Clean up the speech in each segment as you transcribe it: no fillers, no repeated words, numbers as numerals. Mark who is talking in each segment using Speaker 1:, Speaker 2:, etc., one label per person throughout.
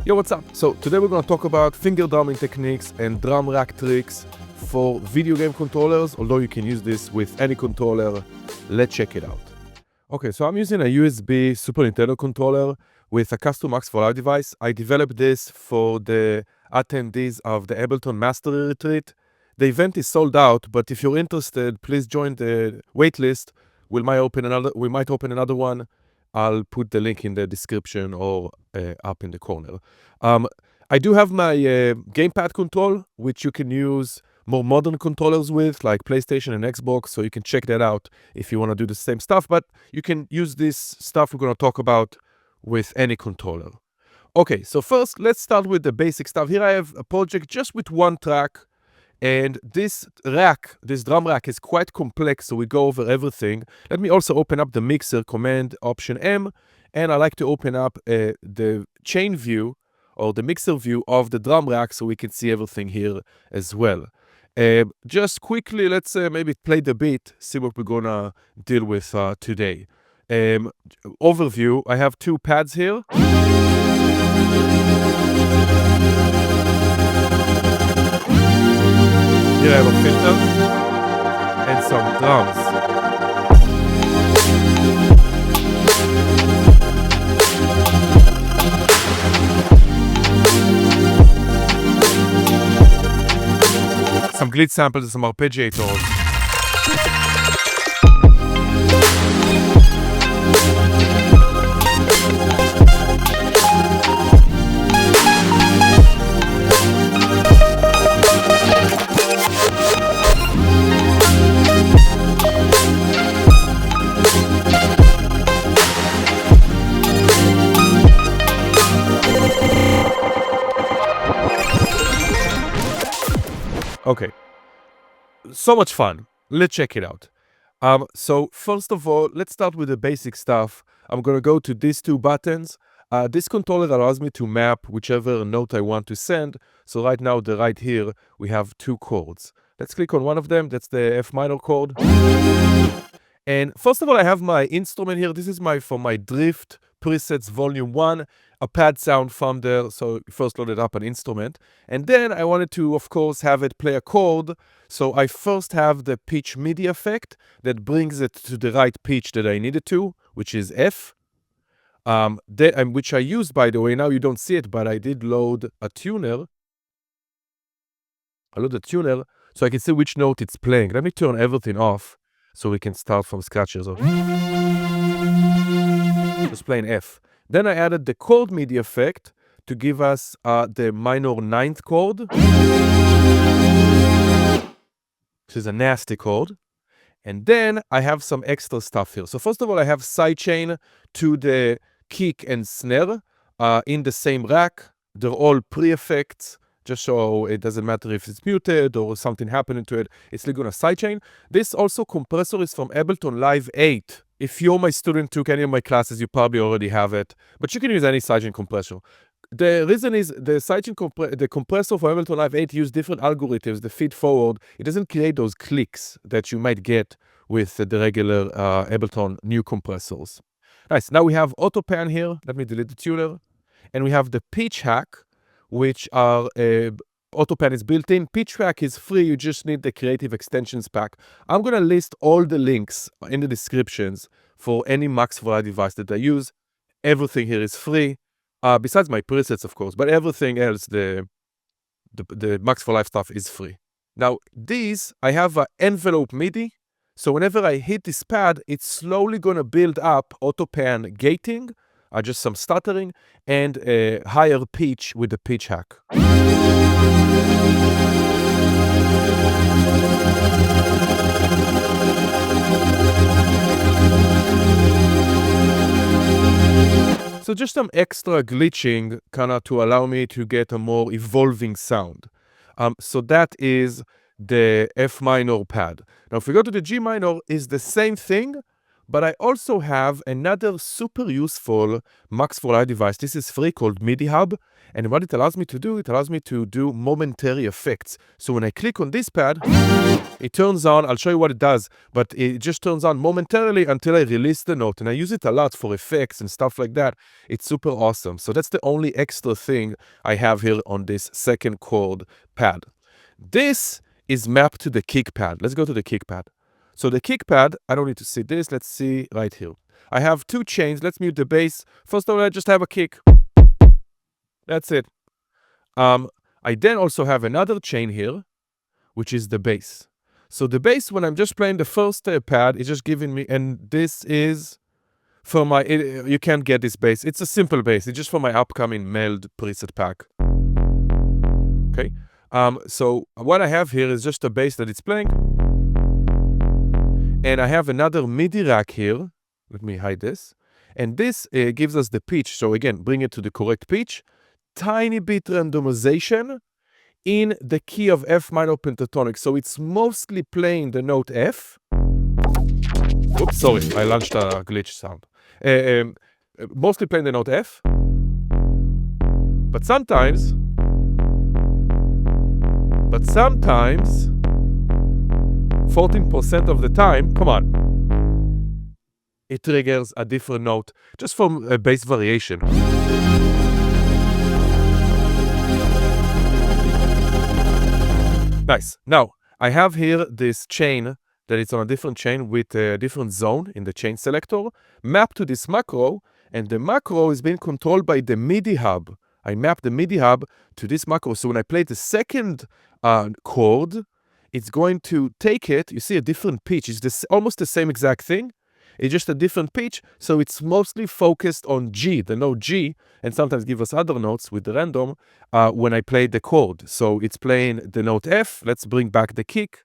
Speaker 1: Yo, what's up? So today we're going to talk about finger drumming techniques and drum rack tricks for video game controllers, although you can use this with any controller. Let's check it out. Okay, so I'm using a USB Super Nintendo controller with a custom Max for Live device. I developed this for the attendees of the Ableton Mastery Retreat. The event is sold out, but if you're interested, please join the waitlist. We might open another one. I'll put the link in the description or up in the corner. I do have my gamepad control, which you can use more modern controllers with, like PlayStation and Xbox, so you can check that out if you want to do the same stuff, but you can use this stuff we're going to talk about with any controller. Okay, so first, let's start with the basic stuff. Here I have a project just with one track, and this drum rack is quite complex, so we go over everything. Let me also open up the mixer, Command Option M, and I like to open up the chain view or the mixer view of the drum rack so we can see everything here as well. Just quickly, let's maybe play the beat, see what we're gonna deal with today. Overview, I have two pads here. Here I have a filter and some drums. Some glitch samples and some arpeggiators. Okay, so much fun. Let's check it out. So first of all, let's start with the basic stuff. I'm gonna go to these two buttons. This controller allows me to map whichever note I want to send. So right now, right here, we have two chords. Let's click on one of them. That's the F minor chord. And first of all, I have my instrument here. This is for my Drift presets volume 1, a pad sound from there. So first loaded up an instrument. And then I wanted to, of course, have it play a chord. So I first have the pitch MIDI effect that brings it to the right pitch that I needed to, which is F. Which I used, by the way. Now you don't see it, but I did load a tuner. I load a tuner so I can see which note it's playing. Let me turn everything off so we can start from scratch here. So just playing F. Then I added the chord MIDI effect to give us the minor 9th chord. This is a nasty chord. And then I have some extra stuff here. So first of all, I have sidechain to the kick and snare in the same rack. They're all pre-effects, just so it doesn't matter if it's muted or something happening to it. It's still gonna sidechain. This also compressor is from Ableton Live 8. If you're my student, took any of my classes, you probably already have it. But you can use any sidechain compressor. The reason is the sidechain the compressor for Ableton Live 8 use different algorithms, the feed forward. It doesn't create those clicks that you might get with the regular Ableton new compressors. Nice. Now we have auto pan here. Let me delete the tuner. And we have the pitch hack, which are auto pan is built in. Pitch hack is free. You just need the creative extensions pack. I'm going to list all the links in the descriptions for any Max for Live device that I use. Everything here is free. Besides my presets, of course, but everything else, the Max for Live stuff is free. Now, I have an envelope MIDI. So whenever I hit this pad, it's slowly going to build up auto pan gating, just some stuttering, and a higher pitch with the pitch hack. So just some extra glitching kind of to allow me to get a more evolving sound. So that is the F minor pad. Now if we go to the G minor, it's the same thing, But I also have another super useful Max for Live device. This is free, called MIDI Hub. And what it allows me to do, it allows me to do momentary effects. So when I click on this pad, it turns on. I'll show you what it does, but it just turns on momentarily until I release the note. And I use it a lot for effects and stuff like that. It's super awesome. So that's the only extra thing I have here on this second chord pad. This is mapped to the kick pad. Let's go to the kick pad. So the kick pad, I don't need to see this. Let's see right here. I have two chains. Let's mute the bass. First of all, I just have a kick. That's it. I then also have another chain here, which is the bass. So the bass, when I'm just playing the first pad, is just giving me, and this is for my, you can't get this bass. It's a simple bass. It's just for my upcoming meld preset pack. Okay. So what I have here is just a bass that it's playing. And I have another MIDI rack here. Let me hide this. And this gives us the pitch. So again, bring it to the correct pitch. Tiny bit randomization in the key of F minor pentatonic. So it's mostly playing the note F. Oops, sorry, I launched a glitch sound. Mostly playing the note F. But sometimes 14% of the time, come on, it triggers a different note just from a bass variation. Nice. Now, I have here this chain that it's on a different chain with a different zone in the chain selector mapped to this macro, and the macro is being controlled by the MIDI hub. I map the MIDI hub to this macro. So when I play the second chord, it's going to take it, you see a different pitch. It's almost the same exact thing. It's just a different pitch. So it's mostly focused on G, the note G, and sometimes give us other notes with the random when I play the chord. So it's playing the note F. Let's bring back the kick.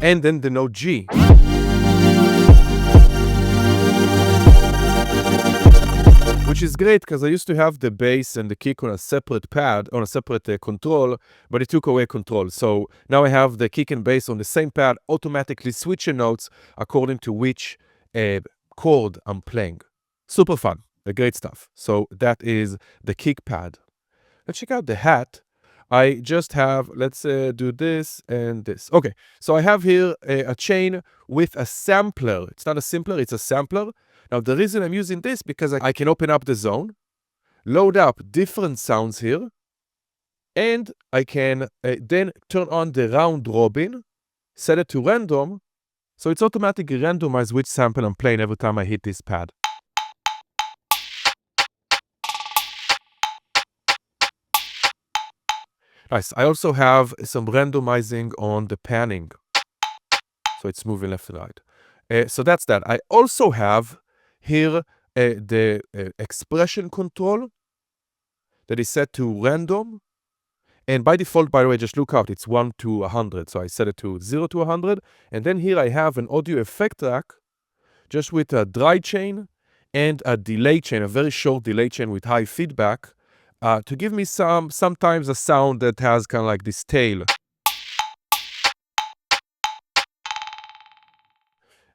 Speaker 1: And then the note G. Which is great because I used to have the bass and the kick on a separate pad, on a separate control, but it took away control. So now I have the kick and bass on the same pad, automatically switching notes according to which chord I'm playing. Super fun, great stuff. So that is the kick pad. Let's check out the hat. I just have, let's do this and this. Okay, so I have here a chain with a sampler. It's not a simpler, it's a sampler. Now, the reason I'm using this because I can open up the zone, load up different sounds here, and I can then turn on the round robin, set it to random, so it's automatically randomized which sample I'm playing every time I hit this pad. Nice. I also have some randomizing on the panning, so it's moving left and right. So that's that. I also have here the expression control that is set to random. And by default, by the way, just look out, it's 1 to 100. So I set it to 0 to 100. And then here I have an audio effect rack just with a dry chain and a delay chain, a very short delay chain with high feedback to give me sometimes a sound that has kind of like this tail.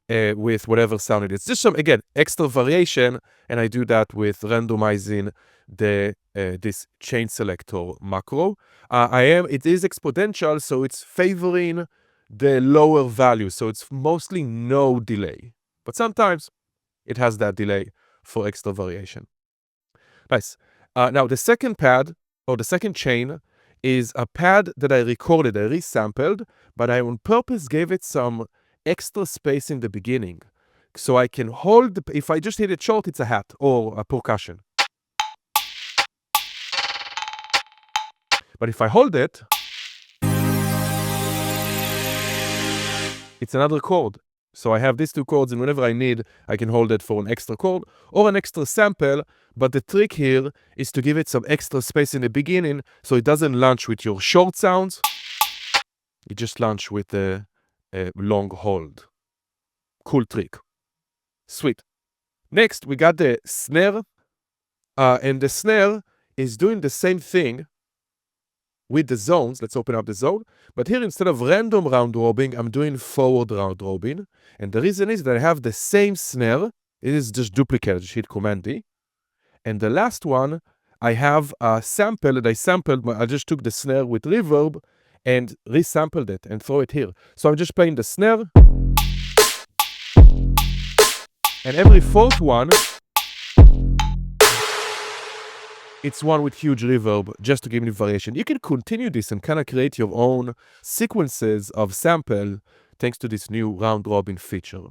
Speaker 1: With whatever sound it is. Just some, again, extra variation, and I do that with randomizing the this chain selector macro. It is exponential, so it's favoring the lower value, so it's mostly no delay. But sometimes it has that delay for extra variation. Nice. Now the second pad, or the second chain, is a pad that I recorded, I resampled, but I on purpose gave it some extra space in the beginning. So I can hold, if I just hit it short, it's a hat or a percussion. But if I hold it, it's another chord. So I have these two chords, and whenever I need, I can hold it for an extra chord or an extra sample. But the trick here is to give it some extra space in the beginning so it doesn't launch with your short sounds. It just launch with a long hold. Cool trick. Sweet. Next, we got the snare. And the snare is doing the same thing, with the zones. Let's open up the zone. But here, instead of random round robin, I'm doing forward round robin. And the reason is that I have the same snare. It is just duplicated. Just hit Command D. And the last one, I have a sample that I sampled. I just took the snare with reverb and resampled it and throw it here. So I'm just playing the snare. And every fourth one, it's one with huge reverb, just to give me variation. You can continue this and kind of create your own sequences of sample thanks to this new round robin feature.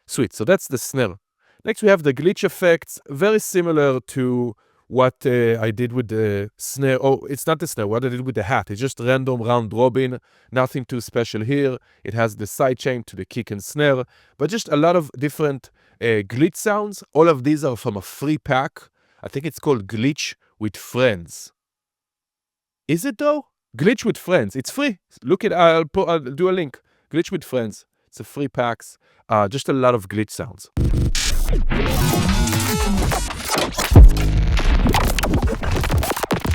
Speaker 1: Sweet, so that's the snare. Next we have the glitch effects, very similar to what I did with the snare. Oh, it's not the snare, what I did with the hat. It's just random round robin, nothing too special here. It has the sidechain to the kick and snare, but just a lot of different glitch sounds. All of these are from a free pack. I think it's called Glitch with Friends. Is it though? Glitch with Friends. It's free. Look it. I'll do a link. Glitch with Friends. It's a free packs. Just a lot of glitch sounds.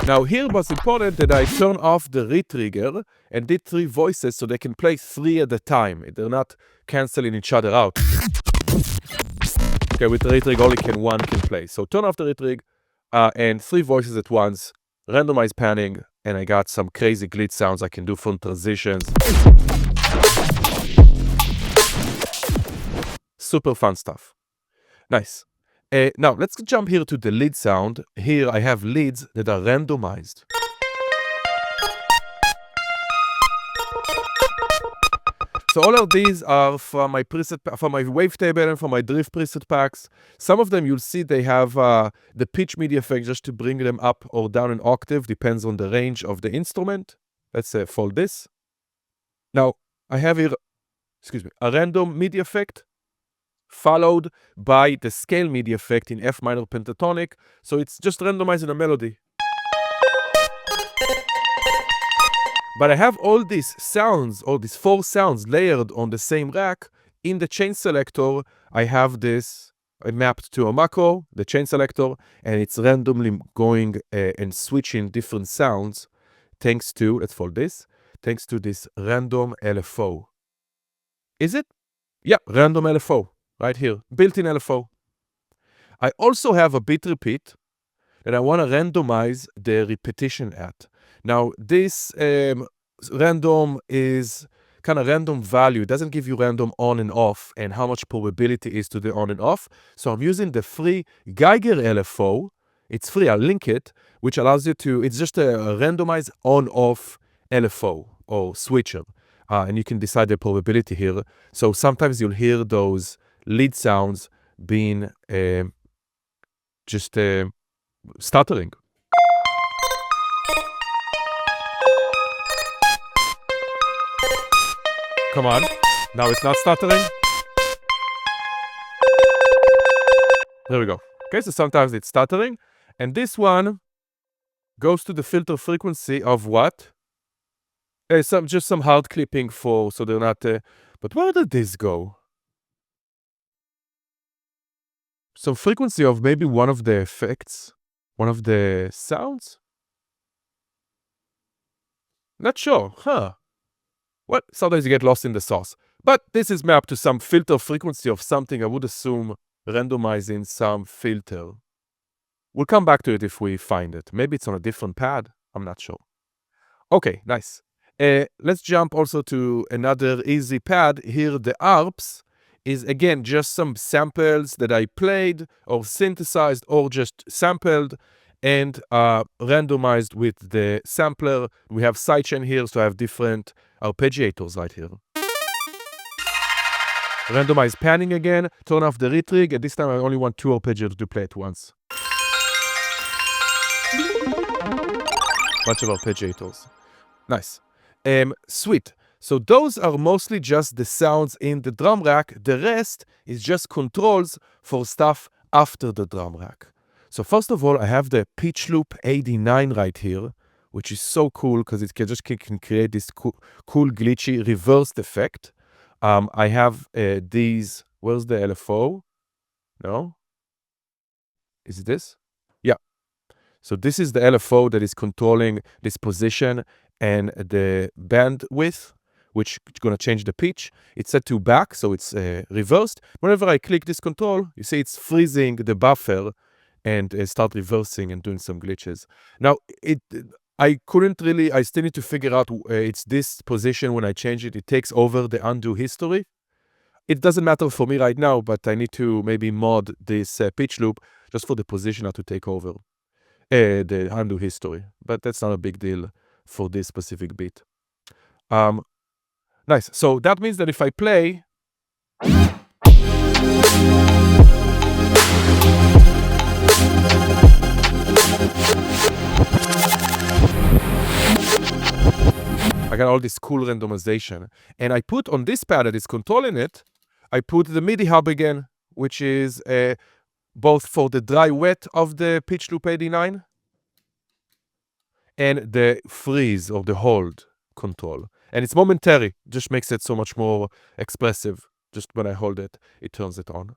Speaker 1: Now here was important that I turn off the retrigger and did 3 voices so they can play 3 at a time. They're not canceling each other out. Okay, with the retrig only one can play. So turn off the retrig and 3 voices at once, randomize panning, and I got some crazy glitch sounds I can do from transitions. Super fun stuff. Nice. Now let's jump here to the lead sound. Here I have leads that are randomized. So all of these are from my preset, from my wavetable and from my drift preset packs. Some of them you'll see they have the pitch MIDI effect just to bring them up or down an octave, depends on the range of the instrument. Let's fold this. Now I have here, a random MIDI effect followed by the scale MIDI effect in F minor pentatonic. So it's just randomizing a melody. But I have all these sounds, all these 4 sounds layered on the same rack. In the chain selector, I have this mapped to a macro, the chain selector, and it's randomly going and switching different sounds thanks to, let's fold this, thanks to this random LFO. Is it? Yeah, random LFO, right here, built-in LFO. I also have a bit repeat that I want to randomize the repetition at. Now, this random is kind of random value. It doesn't give you random on and off and how much probability is to the on and off. So I'm using the free Geiger LFO. It's free, I'll link it, which allows you to, it's just a randomized on-off LFO or switcher. And you can decide the probability here. So sometimes you'll hear those lead sounds being just stuttering. Come on, now it's not stuttering. There we go. Okay, so sometimes it's stuttering. And this one goes to the filter frequency of what? Just some hard clipping for, so they're not, but where did this go? Some frequency of maybe one of the effects, one of the sounds? Not sure, huh? Well, sometimes you get lost in the sauce. But this is mapped to some filter frequency of something, I would assume, randomizing some filter. We'll come back to it if we find it. Maybe it's on a different pad, I'm not sure. Okay, nice. Let's jump also to another easy pad. Here, the Arps is, again, just some samples that I played or synthesized or just sampled and randomized with the sampler. We have sidechain here, so I have different arpeggiators right here. Randomize panning again, turn off the retrig, and this time I only want 2 arpeggiators to play at once. Bunch of arpeggiators. Nice. Sweet. So those are mostly just the sounds in the drum rack. The rest is just controls for stuff after the drum rack. So first of all, I have the pitch loop 89 right here, which is so cool because it can create this cool glitchy reversed effect. I have these, where's the LFO? No? Is it this? Yeah. So this is the LFO that is controlling this position and the bandwidth, which is going to change the pitch. It's set to back, so it's reversed. Whenever I click this control, you see it's freezing the buffer and start reversing and doing some glitches. Now, I still need to figure out it's this position. When I change it, it takes over the undo history. It doesn't matter for me right now, but I need to maybe mod this pitch loop just for the positioner to take over the undo history. But that's not a big deal for this specific beat. Nice. So that means that if I play, I got all this cool randomization. And I put on this pad that is controlling it, I put the MIDI hub again, which is both for the dry-wet of the pitch loop 89 and the freeze or the hold control. And it's momentary, just makes it so much more expressive. Just when I hold it, it turns it on.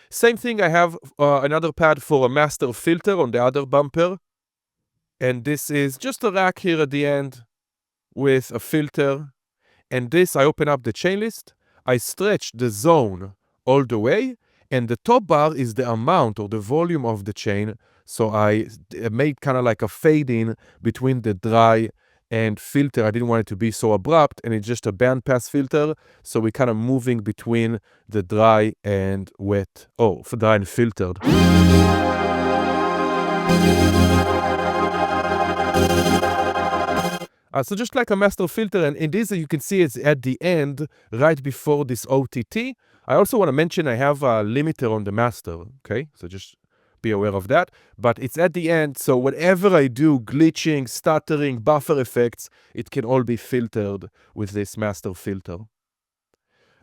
Speaker 1: Same thing, I have another pad for a master filter on the other bumper. And this is just a rack here at the end with a filter. And this, I open up the chain list, I stretch the zone all the way, and the top bar is the amount or the volume of the chain. So I made kind of like a fade in between the dry and filter. I didn't want it to be so abrupt, and it's just a bandpass filter. So we're kind of moving between the dry and wet. Oh, for dry and filtered. So just like a master filter, and in this you can see it's at the end, right before this OTT. I also want to mention I have a limiter on the master, okay? So just be aware of that. But it's at the end, so whenever I do glitching, stuttering, buffer effects, it can all be filtered with this master filter.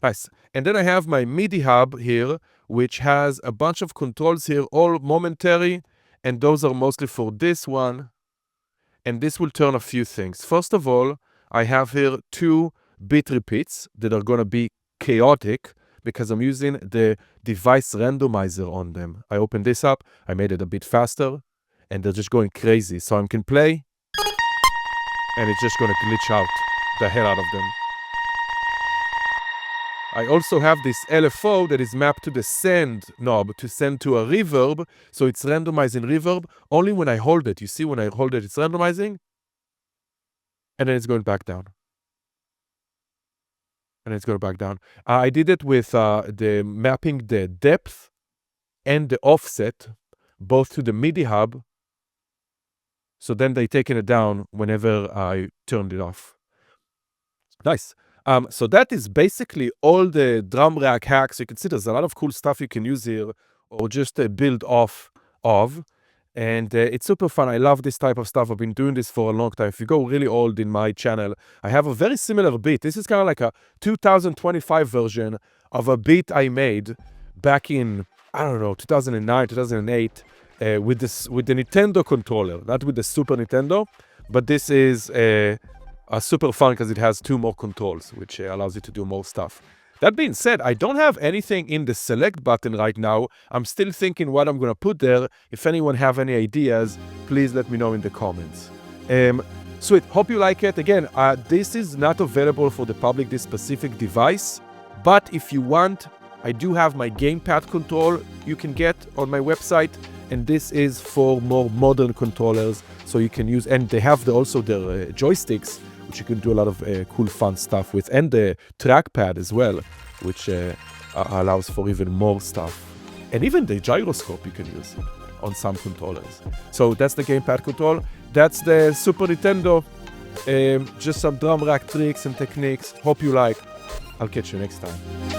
Speaker 1: Nice. And then I have my MIDI hub here, which has a bunch of controls here, all momentary, and those are mostly for this one. And this will turn a few things. First of all, I have here 2 bit repeats that are going to be chaotic because I'm using the device randomizer on them. I open this up, I made it a bit faster, and they're just going crazy. So I can play, and it's just going to glitch out the hell out of them. I also have this LFO that is mapped to the send knob to send to a reverb. So it's randomizing reverb only when I hold it. You see, when I hold it, it's randomizing. And then it's going back down. And it's going back down. I did it with the mapping the depth and the offset, both to the MIDI hub. So then they taken it down whenever I turned it off. Nice. So that is basically all the drum rack hacks. You can see there's a lot of cool stuff you can use here or just build off of. And it's super fun. I love this type of stuff. I've been doing this for a long time. If you go really old in my channel, I have a very similar beat. This is kind of like a 2025 version of a beat I made back in, I don't know, 2009, 2008 with the Nintendo controller, not with the Super Nintendo. But this is super fun because it has 2 more controls, which allows you to do more stuff. That being said, I don't have anything in the select button right now. I'm still thinking what I'm going to put there. If anyone have any ideas, please let me know in the comments. Sweet, hope you like it. Again, this is not available for the public, this specific device. But if you want, I do have my gamepad control you can get on my website. And this is for more modern controllers. So you can use, and they have also their joysticks, which you can do a lot of cool, fun stuff with, and the trackpad as well, which allows for even more stuff. And even the gyroscope you can use on some controllers. So that's the gamepad control. That's the Super Nintendo. Just some drum rack tricks and techniques. Hope you like. I'll catch you next time.